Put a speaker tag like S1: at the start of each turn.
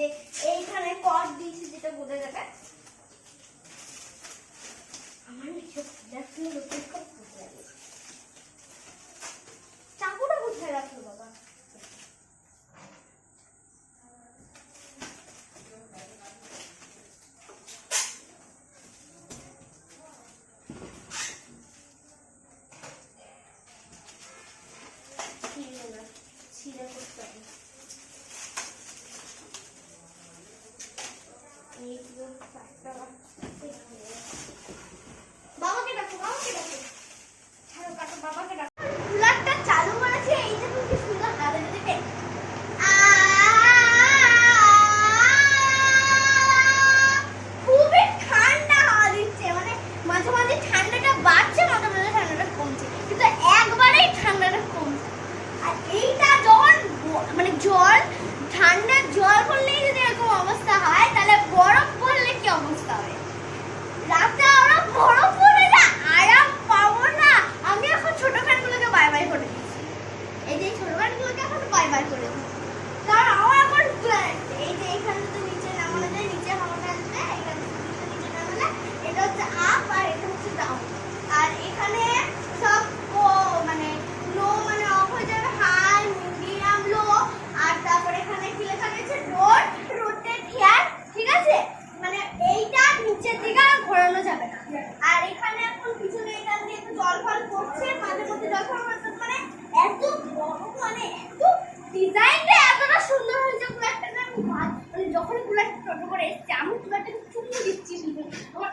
S1: যে এইখানে কট দিয়েছি যেটা বোঝা যাবে। আমার চাকুটা কোথায় রাখলো বাবা? ছিঁড়ে করতে হবে। বাবাকে ডাকো, বাবাকে ডাকো, ছাড়ো কাটো, বাবাকে ডাকো। কুলারটা চালু করেছে, এই যে কি সুন্দর হাতে দেখে। খুবই ঠান্ডা হাওয়া দিচ্ছে, মানে মাঝে মাঝে ঠান্ডাটা বাড়ছে, মাঝে মাঝে ঠান্ডাটা কমছে, কিন্তু একবারেই ঠান্ডাটা কমছে। আর এইটা যখন মানে জল ঠান্ডা জল পড়লেই যদি এরকম অবস্থা হয়, তাহলে বরফ পড়লে কি অবস্থা হবে? রাতে আমরা বরফ পড়ে না আরাম পাবো না। আমি এখন ছোট ফ্যানগুলোকে বাই বাই করে দিচ্ছি, এই যে ছোট ফ্যানগুলোকে এখন বাই বাই করে দিচ্ছি, কারণ আমার এখন এই যে এইখানে যদি নিচে নামানো যায়, নিচে হাওয়াটা আসবে, এখানে নিচে নামালে এটা হচ্ছে আপ আর এটা হচ্ছে ডাউন। আর এখানে সব মানে লো মানে অফ হয়ে যাবে, হাই মিডিয়াম লো। আর তারপরে এখানে কি লেখা রয়েছে? রোটেট হিয়ার, ঠিক আছে? মানে এইটা নিচের দিকে আর ঘোরানো যাবে না। আর এখানে এখন পিছনে এটা দিয়ে একটু জল ফল পড়ছে, মাঝে মধ্যে জল ফল পড়ছে, মানে এত বড়, মানে এত ডিজাইনটা এতটা সুন্দর হয়েছে কুলারটা। আমি মানে যখন কুলারটা ছোট করে এসছে, আমি কুলারটাকে চুমু দিচ্ছি, আমার